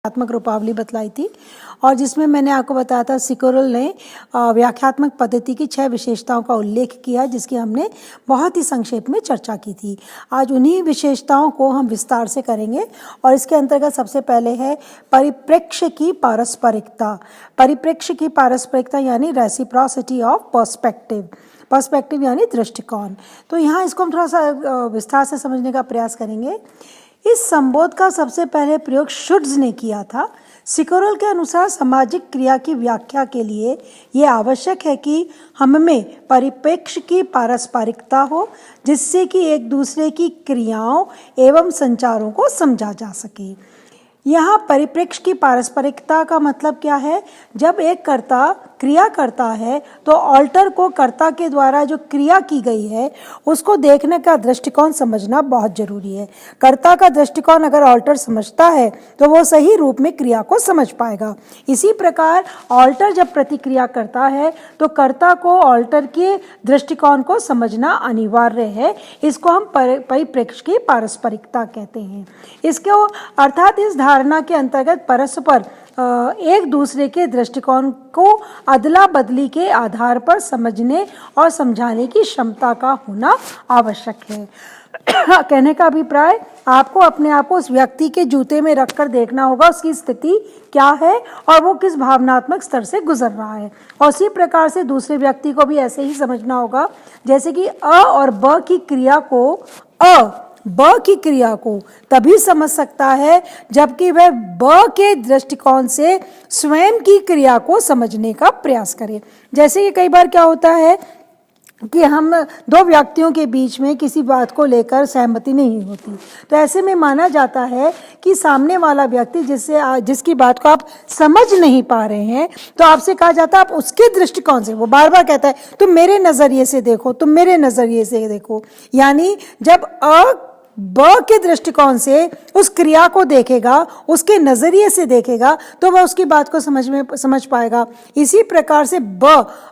व्याख्यात्मक रूपावली बतलाई थी और जिसमें मैंने आपको बताया था सिकोरल ने व्याख्यात्मक पद्धति की 6 विशेषताओं का उल्लेख किया जिसकी हमने बहुत ही संक्षेप में चर्चा की थी। आज उन्हीं विशेषताओं को हम विस्तार से करेंगे और इसके अंतर्गत सबसे पहले है परिप्रेक्ष्य की पारस्परिकता। परिप्रेक्ष्य की पारस्परिकता यानी रेसिप्रोसिटी ऑफ पर्सपेक्टिव। पर्सपेक्टिव यानी दृष्टिकोण। तो यहाँ इसको हम थोड़ा सा विस्तार से समझने का प्रयास करेंगे। इस संबोध का सबसे पहले प्रयोग शुड्स ने किया था। सिकोरल के अनुसार सामाजिक क्रिया की व्याख्या के लिए ये आवश्यक है कि हममें परिप्रेक्ष्य की पारस्परिकता हो जिससे कि एक दूसरे की क्रियाओं एवं संचारों को समझा जा सके। यहाँ परिप्रेक्ष्य की पारस्परिकता का मतलब क्या है? जब एक कर्ता क्रिया करता है तो ऑल्टर को कर्ता के द्वारा जो क्रिया की गई है उसको देखने का दृष्टिकोण समझना बहुत जरूरी है। कर्ता का दृष्टिकोण अगर ऑल्टर समझता है तो वो सही रूप में क्रिया को समझ पाएगा। इसी प्रकार ऑल्टर जब प्रतिक्रिया करता है तो कर्ता को ऑल्टर के दृष्टिकोण को समझना अनिवार्य है। इसको हम परिप्रेक्ष्य की पारस्परिकता कहते हैं। इसको अर्थात इस धारणा के अंतर्गत परस्पर एक दूसरे के दृष्टिकोण को अदला बदली के आधार पर समझने और समझाने की क्षमता का होना आवश्यक है। कहने का अभिप्राय, आपको अपने आप को उस व्यक्ति के जूते में रखकर देखना होगा उसकी स्थिति क्या है और वो किस भावनात्मक स्तर से गुजर रहा है, और उसी प्रकार से दूसरे व्यक्ति को भी ऐसे ही समझना होगा जैसे कि अ और ब की क्रिया को ब की क्रिया को तभी समझ सकता है जबकि वह ब के दृष्टिकोण से स्वयं की क्रिया को समझने का प्रयास करे। जैसे कि कई बार क्या होता है कि हम दो व्यक्तियों के बीच में किसी बात को लेकर सहमति नहीं होती, तो ऐसे में माना जाता है कि सामने वाला व्यक्ति जिसकी बात को आप समझ नहीं पा रहे हैं तो आपसे कहा जाता है आप उसके दृष्टिकोण से, वो बार बार कहता है तुम मेरे नजरिए से देखो, तुम मेरे नजरिए से देखो। यानी जब ब के दृष्टिकोण से उस क्रिया को देखेगा, उसके नजरिए से देखेगा तो वह उसकी बात को समझ पाएगा। इसी प्रकार से ब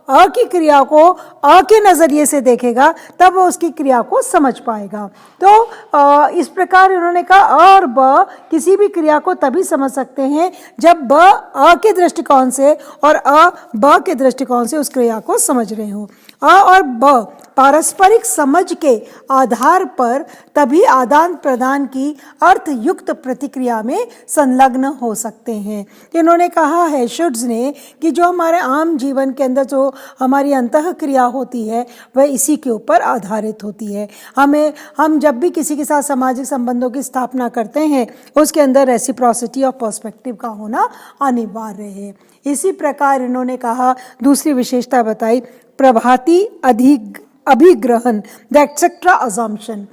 अ की क्रिया को अ के नजरिए से देखेगा तब वह उसकी क्रिया को समझ पाएगा। तो इस प्रकार उन्होंने कहा अ और ब किसी भी क्रिया को तभी समझ सकते हैं जब ब अ के दृष्टिकोण से और अ ब के दृष्टिकोण से उस क्रिया को समझ रहे हो। अ और ब पारस्परिक समझ के आधार पर तभी आदान प्रदान की अर्थयुक्त प्रतिक्रिया में संलग्न हो सकते हैं। इन्होंने कहा है शुड्स ने कि जो हमारे आम जीवन के अंदर जो हमारी अंतः क्रिया होती है वह इसी के ऊपर आधारित होती है। हम जब भी किसी के साथ सामाजिक संबंधों की स्थापना करते हैं उसके अंदर रेसिप्रोसिटी ऑफ पर्सपेक्टिव का होना अनिवार्य है। इसी प्रकार इन्होंने कहा, दूसरी विशेषता बताई, प्रभाती अभिग्रहण द एक्सेट्रा अजम्पशन।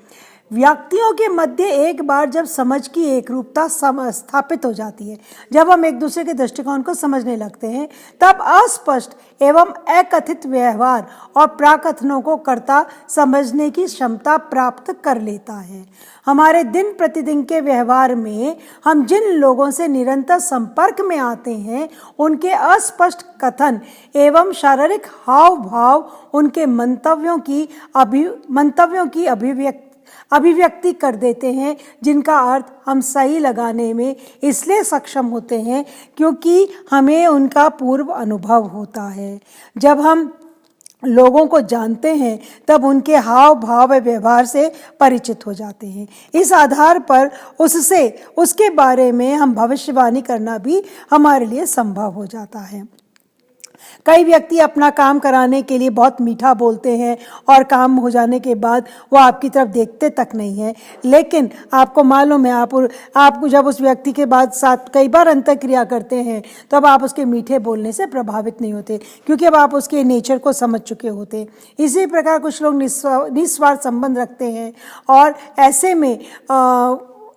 व्यक्तियों के मध्य एक बार जब समझ की एकरूपता स्थापित हो जाती है, जब हम एक दूसरे के दृष्टिकोण को समझने लगते हैं, तब अस्पष्ट एवं अकथित व्यवहार और प्राकथनों को कर्ता समझने की क्षमता प्राप्त कर लेता है। हमारे दिन प्रतिदिन के व्यवहार में हम जिन लोगों से निरंतर संपर्क में आते हैं उनके अस्पष्ट कथन एवं शारीरिक हाव भाव उनके मंतव्यों की अभिव्यक्ति कर देते हैं, जिनका अर्थ हम सही लगाने में इसलिए सक्षम होते हैं क्योंकि हमें उनका पूर्व अनुभव होता है। जब हम लोगों को जानते हैं तब उनके हाव भाव व व्यवहार से परिचित हो जाते हैं। इस आधार पर उसके बारे में हम भविष्यवाणी करना भी हमारे लिए संभव हो जाता है। कई व्यक्ति अपना काम कराने के लिए बहुत मीठा बोलते हैं और काम हो जाने के बाद वो आपकी तरफ देखते तक नहीं है, लेकिन आपको मालूम है आप जब उस व्यक्ति के साथ कई बार अंतःक्रिया करते हैं तब आप उसके मीठे बोलने से प्रभावित नहीं होते क्योंकि अब आप उसके नेचर को समझ चुके होते। इसी प्रकार कुछ लोग निस्वार्थ संबंध रखते हैं और ऐसे में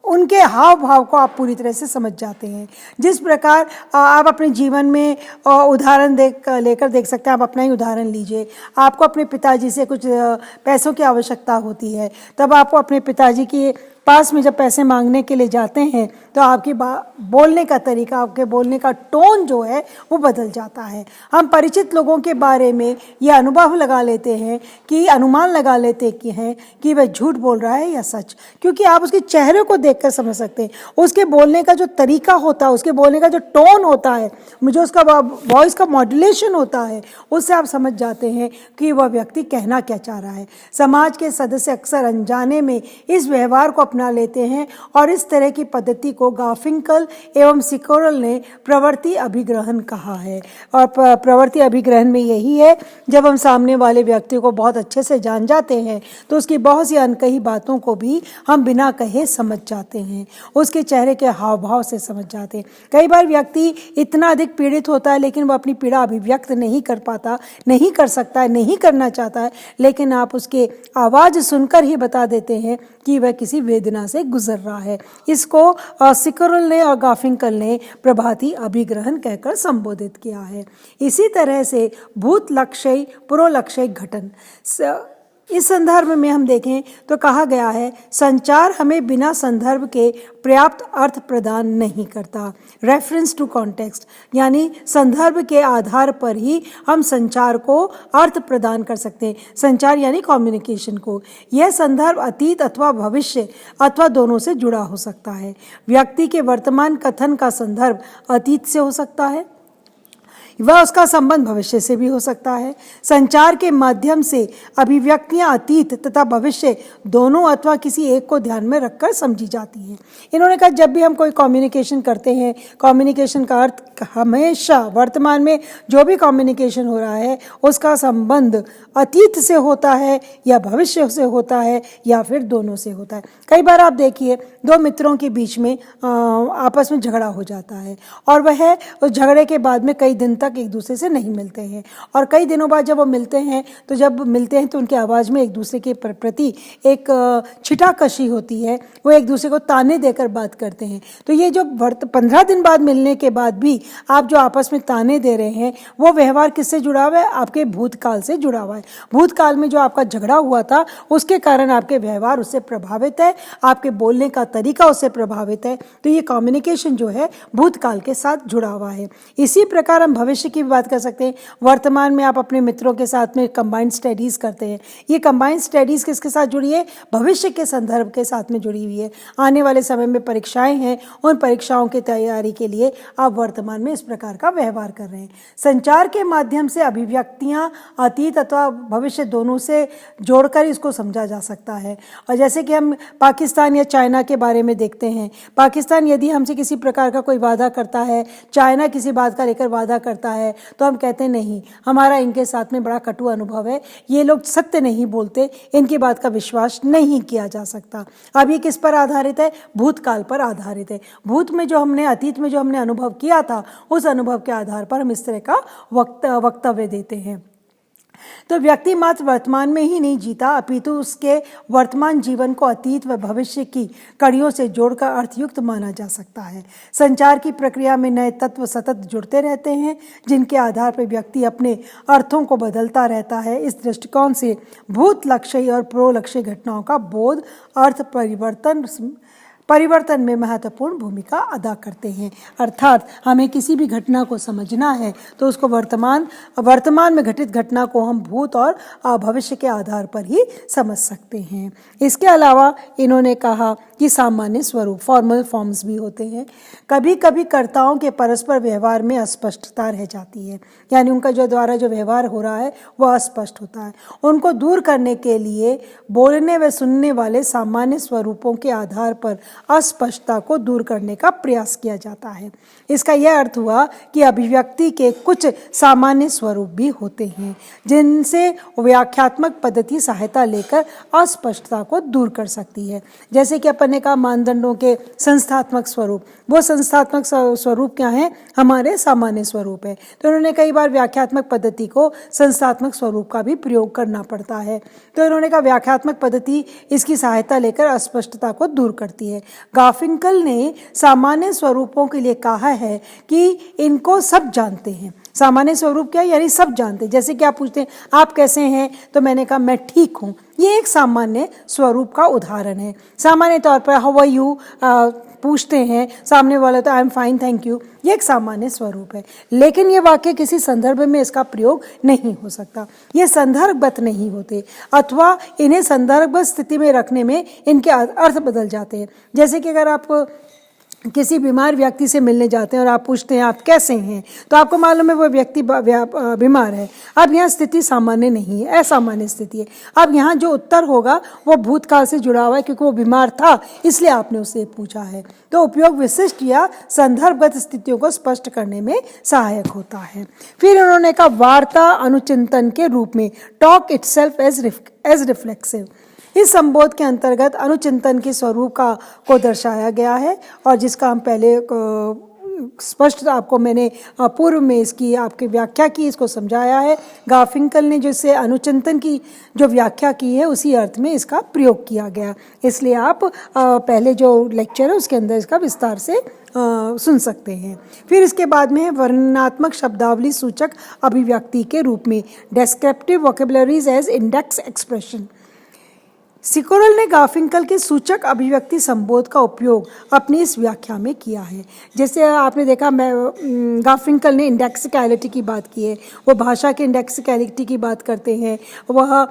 उनके हाव भाव को आप पूरी तरह से समझ जाते हैं। जिस प्रकार आप अपने जीवन में उदाहरण लेकर देख सकते हैं। आप अपना ही उदाहरण लीजिए। आपको अपने पिताजी से कुछ पैसों की आवश्यकता होती है, तब आपको अपने पिताजी की पास में जब पैसे मांगने के लिए जाते हैं तो आपकी बोलने का तरीका, आपके बोलने का टोन जो है वो बदल जाता है। हम परिचित लोगों के बारे में ये अनुभव लगा लेते हैं कि अनुमान लगा लेते हैं कि वह झूठ बोल रहा है या सच, क्योंकि आप उसके चेहरे को देखकर समझ सकते हैं। उसके बोलने का जो तरीका होता है, उसके बोलने का जो टोन होता है, जो उसका वॉइस का मॉड्यूलेशन होता है, उससे आप समझ जाते हैं कि वह व्यक्ति कहना क्या चाह रहा है। समाज के सदस्य अक्सर अनजाने में इस व्यवहार को अपना लेते हैं और इस तरह की पद्धति को गार्फिंकल एवं सिकोरल ने प्रवृत्ति अभिग्रहण कहा है। और प्रवृत्ति अभिग्रहण में यही है, जब हम सामने वाले व्यक्ति को बहुत अच्छे से जान जाते हैं तो उसकी बहुत सी अनकही बातों को भी हम बिना कहे समझ जाते हैं, उसके चेहरे के हाव भाव से समझ जाते हैं। कई बार व्यक्ति इतना अधिक पीड़ित होता है लेकिन वह अपनी पीड़ा अभिव्यक्त नहीं कर पाता, नहीं कर सकता है, नहीं करना चाहता है, लेकिन आप उसके आवाज़ सुनकर ही बता देते हैं कि वह किसी वेदना से गुजर रहा है। इसको सिकोरल ने और गार्फिंकल ने प्रभाती अभिग्रहण कहकर संबोधित किया है। इसी तरह से भूत लक्षय पुरोलक्षय घटन, इस संदर्भ में हम देखें तो कहा गया है, संचार हमें बिना संदर्भ के पर्याप्त अर्थ प्रदान नहीं करता। रेफरेंस टू कॉन्टेक्स्ट, यानी संदर्भ के आधार पर ही हम संचार को अर्थ प्रदान कर सकते हैं। संचार यानी कम्युनिकेशन को। यह संदर्भ अतीत अथवा भविष्य अथवा दोनों से जुड़ा हो सकता है। व्यक्ति के वर्तमान कथन का संदर्भ अतीत से हो सकता है, वह उसका संबंध भविष्य से भी हो सकता है। संचार के माध्यम से अभिव्यक्तियां अतीत तथा भविष्य दोनों अथवा किसी एक को ध्यान में रखकर समझी जाती हैं। इन्होंने कहा, जब भी हम कोई कम्युनिकेशन करते हैं, कम्युनिकेशन का अर्थ हमेशा वर्तमान में जो भी कम्युनिकेशन हो रहा है उसका संबंध अतीत से होता है या भविष्य से होता है या फिर दोनों से होता है। कई बार आप देखिए, दो मित्रों के बीच में आपस में झगड़ा हो जाता है और वह उस झगड़े के बाद में कई दिन तक एक दूसरे से नहीं मिलते हैं, और कई दिनों बाद जब वो मिलते हैं तो उनकी आवाज़ में एक दूसरे के प्रति एक छिटाकशी होती है, वो एक दूसरे को ताने देकर बात करते हैं। तो ये जो 15 दिन बाद मिलने के बाद भी आप जो आपस में ताने दे रहे हैं, वो व्यवहार किससे जुड़ा हुआ है? आपके भूतकाल से जुड़ा हुआ है। भूतकाल में जो आपका झगड़ा हुआ था उसके कारण आपके व्यवहार उससे प्रभावित है, आपके बोलने का तरीका उससे प्रभावित है। तो ये कम्युनिकेशन जो है भूतकाल के साथ जुड़ा हुआ है। इसी प्रकार हम भविष्य की भी बात कर सकते हैं। वर्तमान में आप अपने मित्रों के साथ में कंबाइंड स्टडीज करते हैं। ये कंबाइंड स्टडीज किसके साथ जुड़ी है? भविष्य के संदर्भ के साथ में जुड़ी हुई है। आने वाले समय में परीक्षाएं हैं, उन परीक्षाओं की तैयारी के लिए आप वर्तमान में इस प्रकार का व्यवहार कर रहे हैं। संचार के माध्यम से अभिव्यक्तियां अतीत अथवा भविष्य दोनों से जोड़कर इसको समझा जा सकता है। और जैसे कि हम पाकिस्तान या चाइना के बारे में देखते हैं, पाकिस्तान यदि हमसे किसी प्रकार का कोई वादा करता है, चाइना किसी बात का लेकर वादा करता है, तो हम कहते हैं नहीं, हमारा इनके साथ में बड़ा कटु अनुभव है, ये लोग सत्य नहीं बोलते, इनकी बात का विश्वास नहीं किया जा सकता। अब ये किस पर आधारित है? भूतकाल पर आधारित है। अतीत में जो हमने अनुभव किया था, उस अनुभव के आधार पर हम इस तरह का वक्तव्य देते हैं। तो व्यक्ति मात्र वर्तमान में ही नहीं जीता, अपितु उसके वर्तमान जीवन को अतीत व भविष्य की कड़ियों से जोड़कर अर्थयुक्त माना जा सकता है। संचार की प्रक्रिया में नए तत्व सतत जुड़ते रहते हैं, जिनके आधार पर व्यक्ति अपने अर्थों को बदलता रहता है। इस दृष्टिकोण से भूत लक्ष्य और प्रोलक्ष्य घटनाओं का बोध अर्थ परिवर्तन में महत्वपूर्ण भूमिका अदा करते हैं। अर्थात हमें किसी भी घटना को समझना है तो उसको वर्तमान में घटित घटना को हम भूत और भविष्य के आधार पर ही समझ सकते हैं। इसके अलावा इन्होंने कहा कि सामान्य स्वरूप, फॉर्मल फॉर्म्स भी होते हैं। कभी कभी कर्ताओं के परस्पर व्यवहार में अस्पष्टता रह जाती है, यानी उनका द्वारा जो व्यवहार हो रहा है वह अस्पष्ट होता है। उनको दूर करने के लिए बोलने व सुनने वाले सामान्य स्वरूपों के आधार पर अस्पष्टता को दूर करने का प्रयास किया जाता है। इसका यह अर्थ हुआ कि अभिव्यक्ति के कुछ सामान्य स्वरूप भी होते हैं, जिनसे व्याख्यात्मक पद्धति सहायता लेकर अस्पष्टता को दूर कर सकती है। जैसे कि अपन ने कहा मानदंडों के संस्थात्मक स्वरूप, वो संस्थात्मक स्वरूप क्या है? हमारे सामान्य स्वरूप है। तो उन्होंने कई बार व्याख्यात्मक पद्धति को संस्थात्मक स्वरूप का भी प्रयोग करना पड़ता है। तो इन्होंने कहा व्याख्यात्मक पद्धति इसकी सहायता लेकर अस्पष्टता को दूर करती है। गार्फिंकल ने सामान्य स्वरूपों के लिए कहा है कि इनको सब जानते हैं। सामान्य स्वरूप क्या है? यानी सब जानते हैं। जैसे कि आप पूछते हैं आप कैसे हैं, तो मैंने कहा मैं ठीक हूँ, ये एक सामान्य स्वरूप का उदाहरण है। सामान्य तौर पर हाउ आर यू पूछते हैं सामने वाला, तो I am fine thank you, ये एक सामान्य स्वरूप है। लेकिन ये वाक्य किसी संदर्भ में इसका प्रयोग नहीं हो सकता, ये संदर्भगत नहीं होते, अथवा इन्हें संदर्भगत स्थिति में रखने में इनके अर्थ बदल जाते हैं। जैसे कि अगर आप किसी बीमार व्यक्ति से मिलने जाते हैं और आप पूछते हैं आप कैसे हैं, तो आपको मालूम है वो व्यक्ति बीमार है। अब यहाँ स्थिति सामान्य नहीं है, असामान्य स्थिति है। अब यहाँ जो उत्तर होगा वो भूतकाल से जुड़ा हुआ है, क्योंकि वो बीमार था इसलिए आपने उससे पूछा है। तो उपयोग विशिष्ट या संदर्भगत स्थितियों को स्पष्ट करने में सहायक होता है। फिर उन्होंने कहा वार्ता अनुचिंतन के रूप में, टॉक इटसेल्फ एज रिफ्लेक्सिव। इस संबोध के अंतर्गत अनुचिंतन के स्वरूप को दर्शाया गया है, और जिसका हम पहले स्पष्ट आपको मैंने पूर्व में इसकी आपकी व्याख्या की, इसको समझाया है। गार्फिंकल ने जो इसे अनुचिंतन की जो व्याख्या की है उसी अर्थ में इसका प्रयोग किया गया, इसलिए आप पहले जो लेक्चर है उसके अंदर इसका विस्तार से सुन सकते हैं। फिर इसके बाद में वर्णनात्मक शब्दावली सूचक अभिव्यक्ति के रूप में, descriptive vocabularies as index expression. सिकोरल ने गार्फिंकल के सूचक अभिव्यक्ति संबोध का उपयोग अपनी इस व्याख्या में किया है। जैसे आपने देखा गार्फिंकल ने इंडेक्सिकलिटी की बात की है, वो भाषा के इंडेक्सिकलिटी की बात करते हैं, वह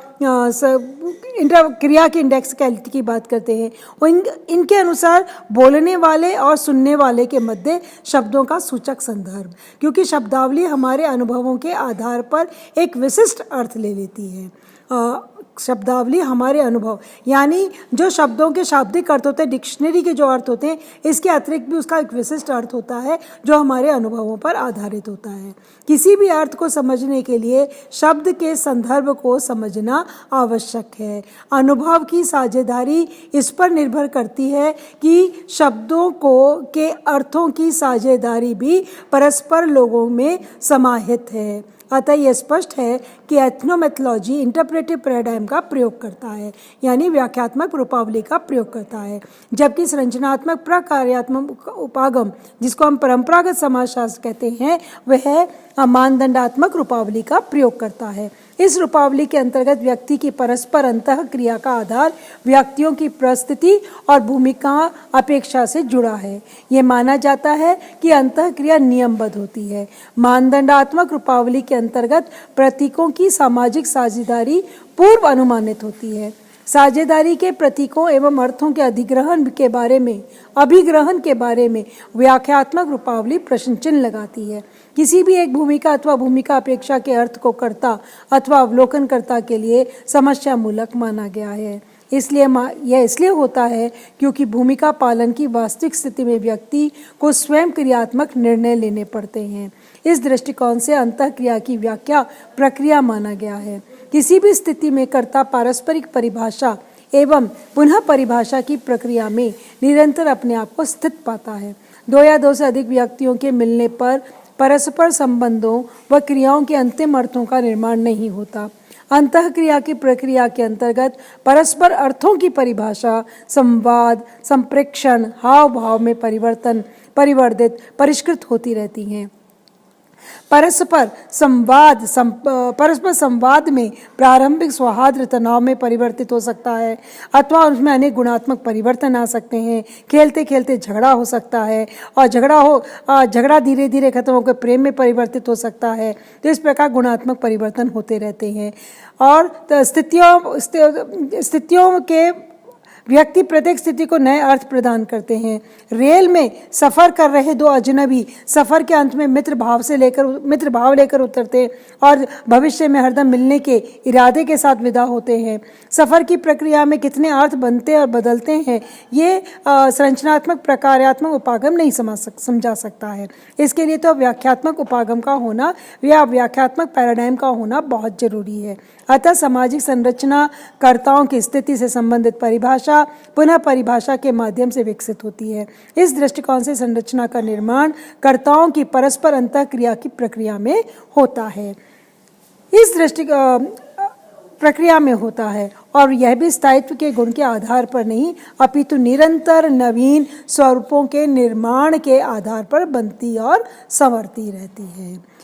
क्रिया की इंडेक्सिकलिटी की बात करते हैं। इनके अनुसार बोलने वाले और सुनने वाले के मध्य शब्दों का सूचक संदर्भ, क्योंकि शब्दावली हमारे अनुभवों के आधार पर एक विशिष्ट अर्थ ले लेती है। शब्दावली हमारे अनुभव, यानी जो शब्दों के शाब्दिक अर्थ होते हैं, डिक्शनरी के जो अर्थ होते हैं, इसके अतिरिक्त भी उसका एक विशिष्ट अर्थ होता है जो हमारे अनुभवों पर आधारित होता है। किसी भी अर्थ को समझने के लिए शब्द के संदर्भ को समझना आवश्यक है। अनुभव की साझेदारी इस पर निर्भर करती है कि शब्दों के अर्थों की साझेदारी भी परस्पर लोगों में समाहित है। अतः यह स्पष्ट है कि एथनोमेथोलॉजी इंटरप्रेटिव पैराडाइम का प्रयोग करता है, यानी व्याख्यात्मक रूपावली का प्रयोग करता है, जबकि संरचनात्मक प्रकार्यात्मक उपागम, जिसको हम परंपरागत समाजशास्त्र कहते हैं, वह मानदंडात्मक रूपावली का प्रयोग करता है। इस रूपावली के अंतर्गत व्यक्ति की परस्पर अंतः क्रिया का आधार व्यक्तियों की परिस्थिति और भूमिका अपेक्षा से जुड़ा है। ये माना जाता है कि अंतः क्रिया नियमबद्ध होती है। मानदंडात्मक रूपावली के अंतर्गत प्रतीकों की सामाजिक साझेदारी पूर्व अनुमानित होती है। साझेदारी के प्रतीकों एवं अर्थों के अभिग्रहण के बारे में व्याख्यात्मक रूपावली प्रश्न चिन्ह लगाती है। किसी भी एक भूमिका अथवा भूमिका अपेक्षा के अर्थ को कर्ता अथवा अवलोकनकर्ता के लिए समस्या मूलक माना गया है। यह इसलिए होता है क्योंकि भूमिका पालन की वास्तविक स्थिति में व्यक्ति को स्वयं क्रियात्मक निर्णय लेने पड़ते हैं। इस दृष्टिकोण से अंतःक्रिया की व्याख्या प्रक्रिया माना गया है। किसी भी स्थिति में कर्ता पारस्परिक परिभाषा एवं पुनः परिभाषा की प्रक्रिया में निरंतर अपने आप को स्थित पाता है। दो या दो से अधिक व्यक्तियों के मिलने पर परस्पर संबंधों व क्रियाओं के अंतिम अर्थों का निर्माण नहीं होता। अंतःक्रिया की प्रक्रिया के अंतर्गत परस्पर अर्थों की परिभाषा, संवाद, संप्रेक्षण, हाव भाव में परिष्कृत होती रहती हैं। परस्पर संवाद में प्रारंभिक सौहार्द तनाव में परिवर्तित हो सकता है, अथवा उसमें अनेक गुणात्मक परिवर्तन आ सकते हैं। खेलते खेलते झगड़ा हो सकता है, और झगड़ा धीरे धीरे खत्म होकर प्रेम में परिवर्तित हो सकता है। तो इस प्रकार गुणात्मक परिवर्तन होते रहते हैं। और स्थितियों के व्यक्ति प्रत्येक स्थिति को नए अर्थ प्रदान करते हैं। रेल में सफर कर रहे दो अजनबी सफर के अंत में मित्र भाव लेकर उतरते हैं और भविष्य में हरदम मिलने के इरादे के साथ विदा होते हैं। सफर की प्रक्रिया में कितने अर्थ बनते और बदलते हैं, ये संरचनात्मक प्रकार्यात्मक उपागम नहीं समझा सकता है। इसके लिए तो व्याख्यात्मक उपागम का होना या व्याख्यात्मक पैराडाइम का होना बहुत जरूरी है। अतः सामाजिक संरचना कर्ताओं की स्थिति से संबंधित परिभाषा पुनः परिभाषा के माध्यम से विकसित होती है। इस दृष्टिकोण से संरचना का निर्माण कर्ताओं की परस्पर अंतःक्रिया की प्रक्रिया में होता है। प्रक्रिया में होता है और यह भी स्थायित्व के गुण के आधार पर नहीं अपितु निरंतर नवीन स्वरूपों के निर्माण के आधार पर बनती और संवरती रहती है।